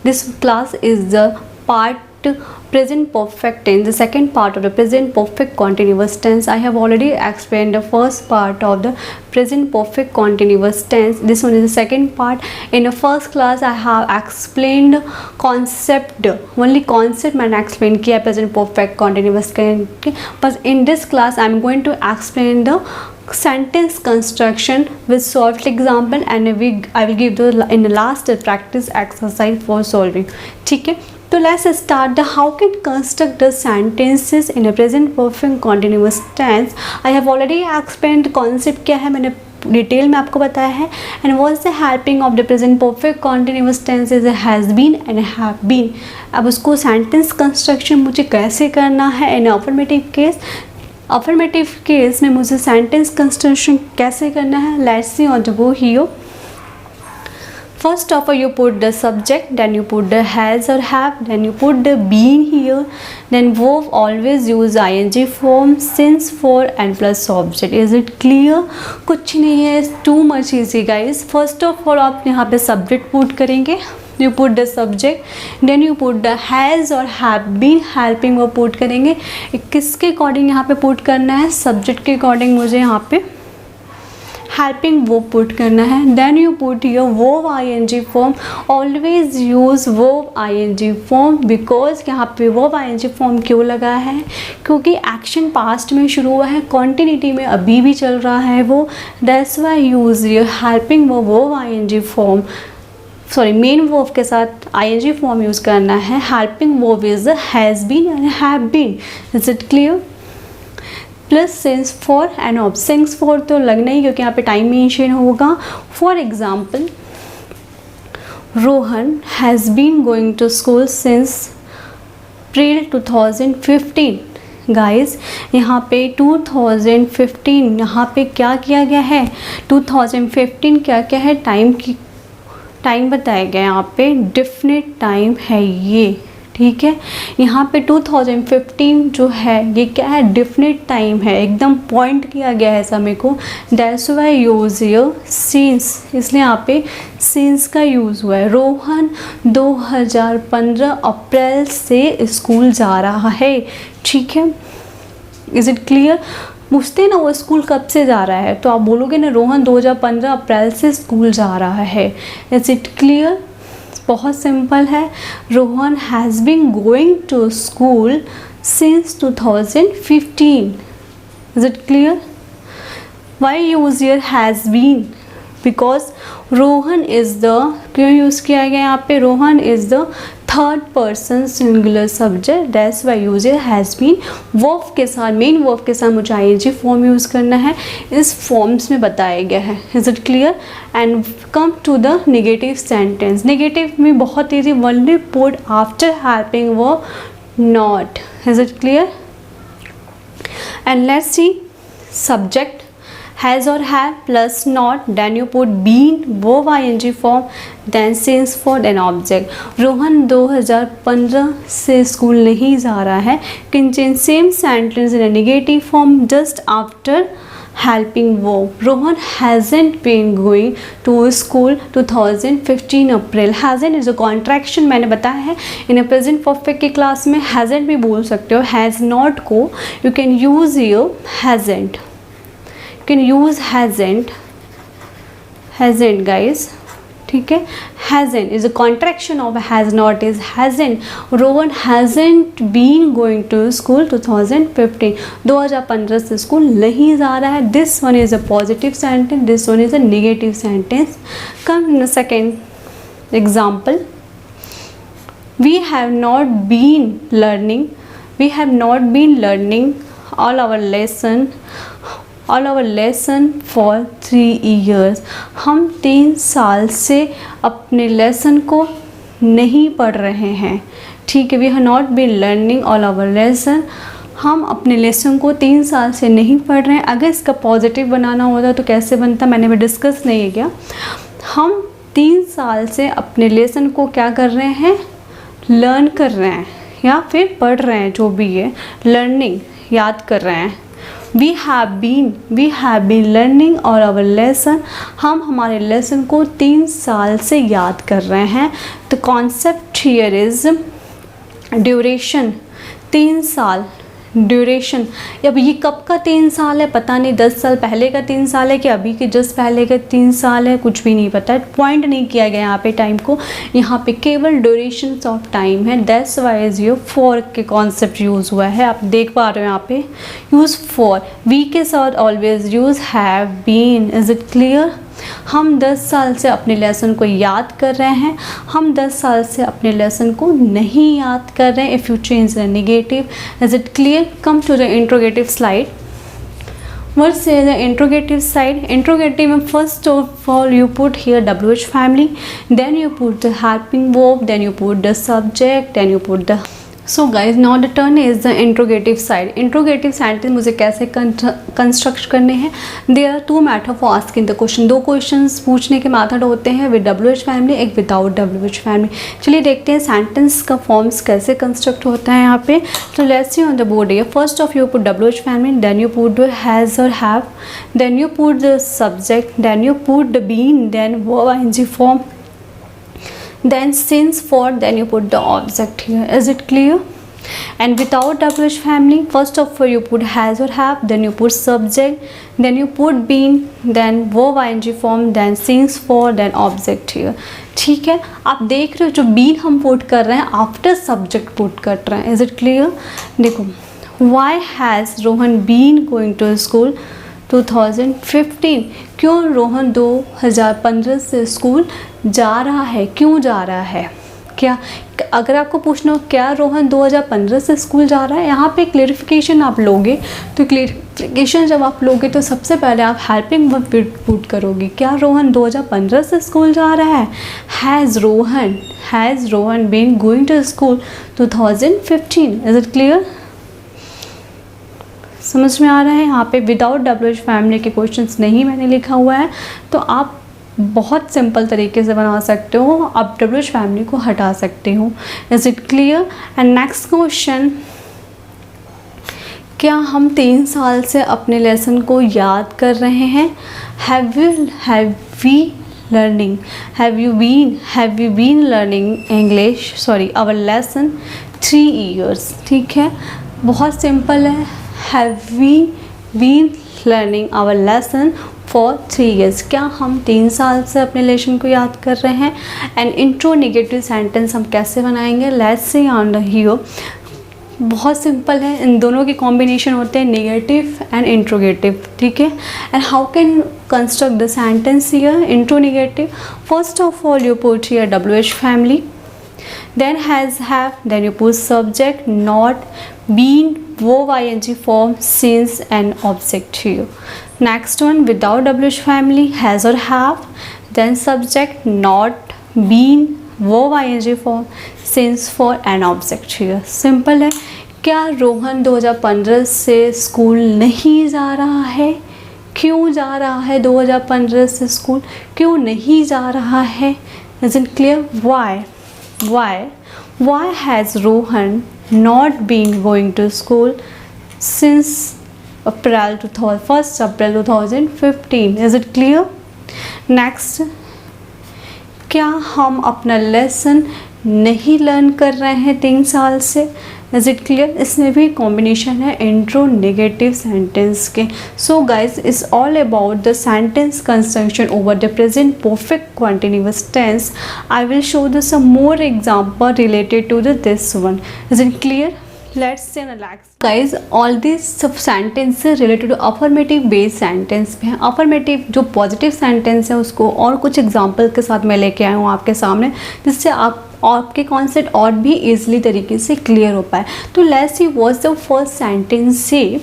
This class is the part present perfect tense, the second part of the present perfect continuous tense. I have already explained the first part of the present perfect continuous tense. This one is the second part. In the first class I have explained concept, only concept मैंने explain किया present perfect continuous tense, but in this class I am going to explain the sentence construction with solved example and I will give the in the last practice exercise for solving. ठीक है, तो let's start the how can construct the sentences in a present perfect continuous tense. I have already explained concept क्या है, मैंने detail में आपको बताया है. and what's the helping of the present perfect continuous tense is has been and have been. अब उसको sentence construction मुझे कैसे करना है in affirmative case. Affirmative case में मुझे सेंटेंस कंस्ट्रक्शन कैसे करना है, let's see on the go here. First of all, you put the subject, then you put the has or have, then you put the been here, then verb always use ing form, since, for and plus object. Is it clear? कुछ नहीं है, too much easy guys. First of all आप यहाँ पे subject put करेंगे, you put the subject, then you put the has or have been helping verb put करेंगे. किसके according यहाँ पे put करना है, subject के अकॉर्डिंग मुझे यहाँ पे helping verb पुट करना है. then you put your verb ing form, always use verb ing form because यहाँ पे verb ing form क्यों लगा है, क्योंकि एक्शन पास्ट में शुरू हुआ है, कॉन्टिन्यूटी में अभी भी चल रहा है वो, that's why use your helping verb ing form, sorry main verb के साथ ing फॉर्म यूज़ करना है. Helping verb is has been and have been. Is it clear? Plus since, for and of. Since for तो लगना ही क्योंकि यहाँ पे टाइम मेंशन होगा. For example, Rohan has been going to school since April 2015. Guys यहाँ पे 2015 यहाँ पे क्या किया गया है, 2015 क्या क्या है, टाइम बताया गया यहाँ पे, डेफिनेट टाइम है ये. ठीक है, यहाँ पे 2015 जो है ये क्या है, डेफिनेट टाइम है, एकदम पॉइंट किया गया है समय को. That's why use here since, इसलिए यहाँ पे सिंस का यूज़ हुआ है. रोहन 2015 अप्रैल से स्कूल जा रहा है. ठीक है, इज़ इट क्लियर? पूछते ना वो स्कूल कब से जा रहा है, तो आप बोलोगे ना रोहन 2015 अप्रैल से स्कूल जा रहा है. Is it clear? बहुत सिंपल है. Rohan has been going to school since 2015. Is it clear? Why use here has been, because Rohan is the, क्यों यूज़ किया गया यहाँ पे, Rohan is the third person singular subject. That's why use here has been. Verb के साथ, main verb के साथ मुझे ing फॉर्म यूज़ करना है, इस फॉर्म्स में बताया गया है. Is it clear? And come to the negative sentence. Negative में बहुत easy, only put after helping verb not. Is it clear? And let's see, subject has or have plus not, then you put been, verb ing form, then since, for, then object. Rohan 2015 से school नहीं जा रहा है. Contain same sentence in a negative form just after helping verb. Rohan hasn't been going to school 2015 April. hasn't is a contraction, मैंने बताया है. in a present perfect के class में hasn't भी बोल सकते हो. has not को you can use here hasn't. can use hasn't guys. ठीक है, hasn't is a contraction of has not is hasn't. Rohan hasn't been going to school 2015. 2015 से स्कूल नहीं जा रहा है. this one is a positive sentence, this one is a negative sentence. come in a second example, we have not been learning all our lesson for 3 years. हम 3 साल से अपने lesson को नहीं पढ़ रहे हैं. ठीक है, we have not been learning all our lesson. हम अपने लेसन को 3 साल से नहीं पढ़ रहे हैं. अगर इसका पॉजिटिव बनाना होता तो कैसे बनता, मैंने भी डिस्कस नहीं किया. हम 3 साल से अपने लेसन को क्या कर रहे हैं, लर्न कर रहे हैं या फिर पढ़ रहे हैं, जो भी है, लर्निंग याद कर रहे हैं. वी हैव बीन लर्निंग और आवर लेसन, हम हमारे लेसन को 3 साल से याद कर रहे हैं। The concept here is duration, 3 साल ड्यूरेशन। अब ये कब का 3 साल है पता नहीं, 10 साल पहले का 3 साल है कि अभी के जस्ट पहले का 3 साल है, कुछ भी नहीं पता है, पॉइंट नहीं किया गया यहाँ पे टाइम को। यहाँ पे केवल ड्यूरेशन ऑफ टाइम है, that's Y is your for के कॉन्सेप्ट यूज़ हुआ है, आप देख पा रहे हो यहाँ पे यूज़ फॉर। वी के साथ always use have been. Is it clear? हम 10 साल से अपने लेसन को याद कर रहे हैं, हम 10 साल से अपने लेसन को नहीं याद कर रहे हैं। If you change the negative, is it clear? Come to the interrogative slide. What say the interrogative side? Interrogative में first of all you put here WH family, then you put the helping verb, then you put the subject, then you put the. So guys, now the turn is the interrogative side. Interrogative sentence मुझे कैसे construct करने हैं? There are 2 method for asking the question. 2 questions पूछने के method होते हैं, with WH family, एक without WH family. चलिए देखते हैं सेंटेंस का फॉर्म्स कैसे कंस्ट्रक्ट होता है यहाँ पे। तो let's see on the board here. First of you put WH family, then you put the has or have, then you put the subject, then you put the been, then verb ing form, then since, for, then you put the object here. Is it clear? And without WH family, first of all you put has or have, then you put subject, then you put been, then verb ing form, then since, for, then object here. ठीक है, आप देख रहे हो जो been हम put कर रहे हैं आफ्टर सब्जेक्ट पुट कर रहे हैं। Is it clear? देखो, why has Rohan been going to school 2015? क्यों रोहन 2015 से स्कूल जा रहा है? क्यों जा रहा है? क्या अगर आपको पूछना हो क्या रोहन 2015 से स्कूल जा रहा है, यहाँ पे क्लेरिफिकेशन आप लोगे, तो क्लेरिफिकेशन जब आप लोगे तो सबसे पहले आप हेल्पिंग वर्ब पुट करोगे। क्या रोहन 2015 से स्कूल जा रहा है? Has Rohan been going to school 2015? Is it clear? समझ में आ रहा है? यहाँ पे विदाउट WH फैमिली के क्वेश्चंस नहीं मैंने लिखा हुआ है, तो आप बहुत सिंपल तरीके से बना सकते हो, आप WH फैमिली को हटा सकते हो। Is it clear? And next question, क्या हम 3 साल से अपने लेसन को याद कर रहे हैं? Have you been learning English, sorry our lesson 3 years? ठीक है, बहुत सिंपल है। Have we been learning our lesson for 3 years? क्या हम 3 साल से अपने लेसन को याद कर रहे हैं? एंड इंट्रो नेगेटिव सेंटेंस हम कैसे बनाएंगे? Let's see on the here. बहुत सिंपल है, इन दोनों के कॉम्बिनेशन होते हैं नेगेटिव एंड इंट्रोगेटिव, ठीक है। And how can construct the sentence here? Intro negative, first of all you put here WH family, then has, have, then you put subject, not, been, verb ing form, since, and object here. Next one, without WH family, has or have, then subject, not, been, verb ing form, since, for, and object here. Simple है। क्या रोहन 2015 से school नहीं जा रहा है? क्यों जा रहा है 2015 से स्कूल? क्यों नहीं जा रहा है? Is it clear? Why has Rohan not been going to school since April 2015? Is it clear? Next, क्या हम अपना लेसन नहीं लर्न कर रहे हैं 3 साल से? Is it clear? इसमें भी कॉम्बिनेशन है इंट्रो नेगेटिव सेंटेंस के। So guys it's all about the sentence construction over the present perfect continuous tense. I will show the some more example related to this one. Is it clear? Let's say relax guys, all these सब sentences related to affirmative based sentence पे हैं। affirmative जो positive sentence है उसको और कुछ example के साथ मैं लेके आया हूँ आपके सामने, जिससे आपके कॉन्सेप्ट और भी ईजिली तरीके से क्लियर हो पाए। तो let's see what's the first sentence से।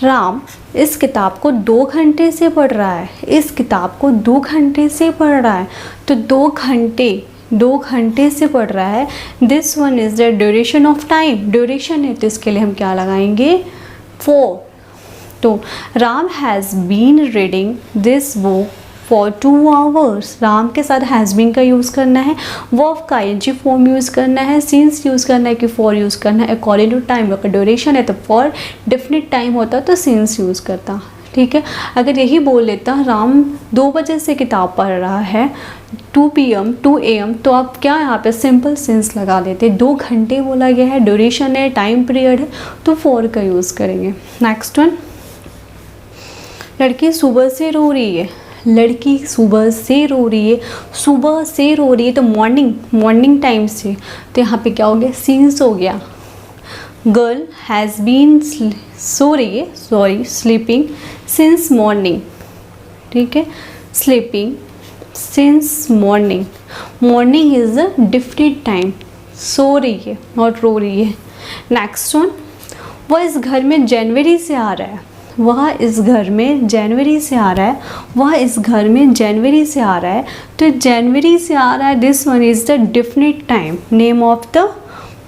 राम इस किताब को 2 घंटे से पढ़ रहा है। इस किताब को 2 घंटे से पढ़ रहा है, तो 2 घंटे से पढ़ रहा है। This one is the duration of time. Duration है तो इसके लिए हम क्या लगाएंगे? 4। तो Ram has been reading this book for 2 hours। Ram के साथ हैज़ बीन का यूज़ करना है, वर्ब का ing फॉर्म यूज़ करना है, सिंस यूज़ करना है कि फॉर यूज़ करना है, अकॉर्डिंग टू टाइम। अगर ड्यूरेशन है तो फॉर, डेफिनेट टाइम होता तो सिंस यूज़ करता। ठीक है, अगर यही बोल लेता राम 2 बजे से किताब पढ़ रहा है 2 PM 2 AM, तो आप क्या यहाँ पे सिंपल सेंस लगा देते। 2 घंटे बोला गया है, ड्यूरेशन है, टाइम पीरियड है, तो फॉर का यूज़ करेंगे। नेक्स्ट वन, लड़की सुबह से रो रही है। लड़की सुबह से रो रही है, सुबह से रो रही है तो मॉर्निंग टाइम से, तो यहाँ पे क्या हो गया, सीन्स हो गया। गर्ल हैज़ बीन सो रही है, सॉरी स्लीपिंग सिंस मॉर्निंग। ठीक है, sleeping since morning. Morning is a different time, सो रही है नॉट रो रही है। नेक्स्ट वन, वह इस घर में जनवरी से आ रहा है। वह इस घर में जनवरी से आ रहा है, वह इस घर में जनवरी से आ रहा है, तो जनवरी से आ रहा है, this one is the different time, name of the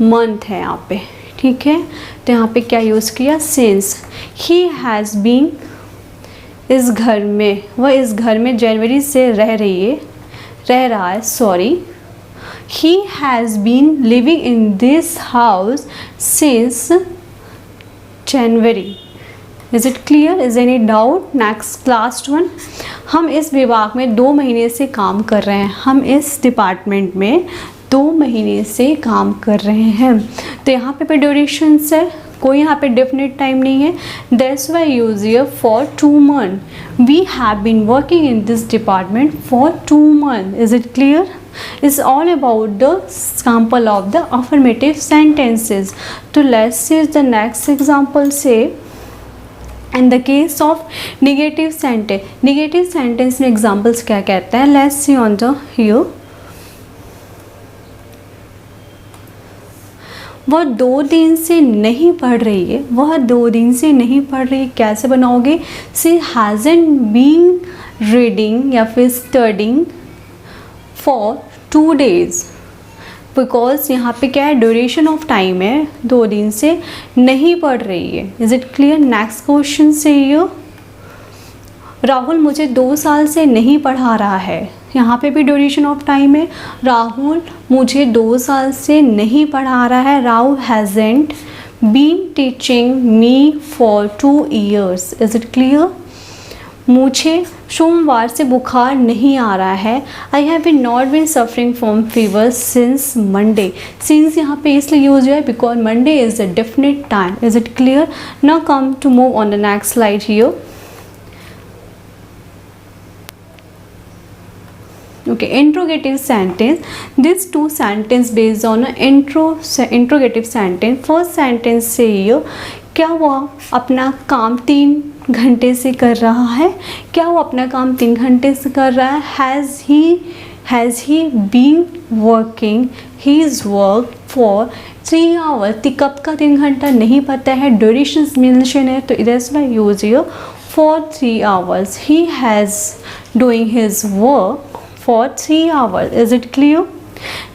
month है यहाँ पे। ठीक है, तो यहाँ पे क्या यूज़ किया, सिंस। ही हैज़ बीन, इस घर में, वह इस घर में जनवरी से रह रहा है, sorry. He has been living in this house since January. Is it clear, is any doubt? Next last one, हम इस विभाग में 2 महीने से काम कर रहे हैं। हम इस डिपार्टमेंट में 2 महीने से काम कर रहे हैं, तो यहाँ पे ड्यूरेशन है, कोई यहाँ पे डेफिनेट टाइम नहीं है, that's why use here for 2 months। We have been working in this department for 2 months। Is it clear? It's all about the example of the affirmative sentences. So let's see the next example. Say in the case of negative sentence में examples क्या कहता है, let's see on the here। वह 2 दिन से नहीं पढ़ रही है, वह 2 दिन से नहीं पढ़ रही है, कैसे बनाओगे, she hasn't been reading या फिर studying for 2 days, बिकॉज यहाँ पे क्या है, ड्यूरेशन ऑफ टाइम है, 2 दिन से नहीं पढ़ रही है। Is it clear? Next question से ये, राहुल मुझे 2 साल से नहीं पढ़ा रहा है। यहाँ पे भी ड्यूरेशन ऑफ टाइम है, राहुल मुझे 2 साल से नहीं पढ़ा रहा है। Rahul hasn't been teaching me for 2 years। Is it clear? मुझे सोमवार से बुखार नहीं आ रहा है। I have been not been suffering from fever since Monday. Since यहाँ पे इसलिए यूज हुआ है because Monday is a definite time. Is it clear? Now come to move on the next slide here. Okay, interrogative sentence. These 2 sentences based on an interrogative sentence. First sentence से ये, क्या वो अपना काम 3 घंटे से कर रहा है? क्या वो अपना काम 3 घंटे से कर रहा है? Has he been working his work for 3 hours? कब का 3 घंटा नहीं पता है, ड्यूरेशन मेंशन है, तो that's why use here for 3 hours। He has doing his work for 3 hours। Is it clear?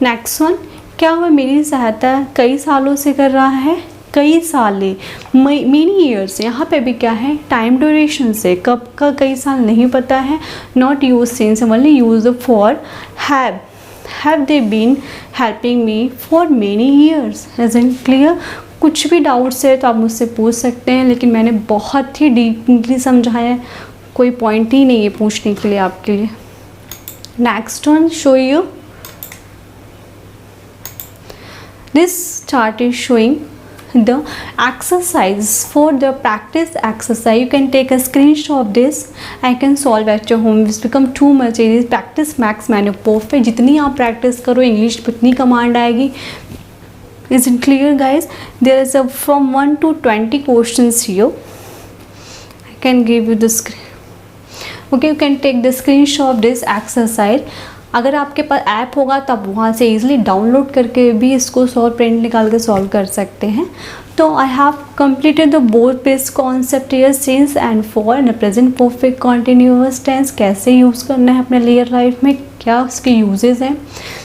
Next one, क्या वह मेरी सहायता कई सालों से कर रहा है? कई साले, many years। यहाँ पे भी क्या है, टाइम ड्यूरेशन से, कब का कई साल नहीं पता है, not use since, only use for have they been helping me for many years. Is it clear? कुछ भी डाउट्स है तो आप मुझसे पूछ सकते हैं, लेकिन मैंने बहुत ही डीपली समझाया है, कोई पॉइंट ही नहीं है पूछने के लिए आपके लिए। Next one, show you this chart is showing the exercise for the practice exercise. You can take a screenshot of this. I can solve at your home. It's become too much. It is practice max manu perfect. जितनी आप practice करो English उतनी command आएगी। Is it clear, guys? There is a from 1 to 20 questions here. I can give you the screen. Okay, you can take the screenshot of this exercise. अगर आपके पास app होगा तब वहाँ से इजीली डाउनलोड करके भी इसको सॉल्व, प्रिंट निकाल के सॉल्व कर सकते हैं। तो I have completed the both based concept here, since and for and present perfect continuous tense कैसे यूज़ करना है अपने रियल लाइफ में, क्या उसके यूजेस हैं।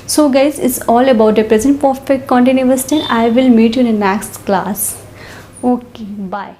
So guys, it's all about the present perfect continuous tense. I will meet you in the next class. Okay, bye.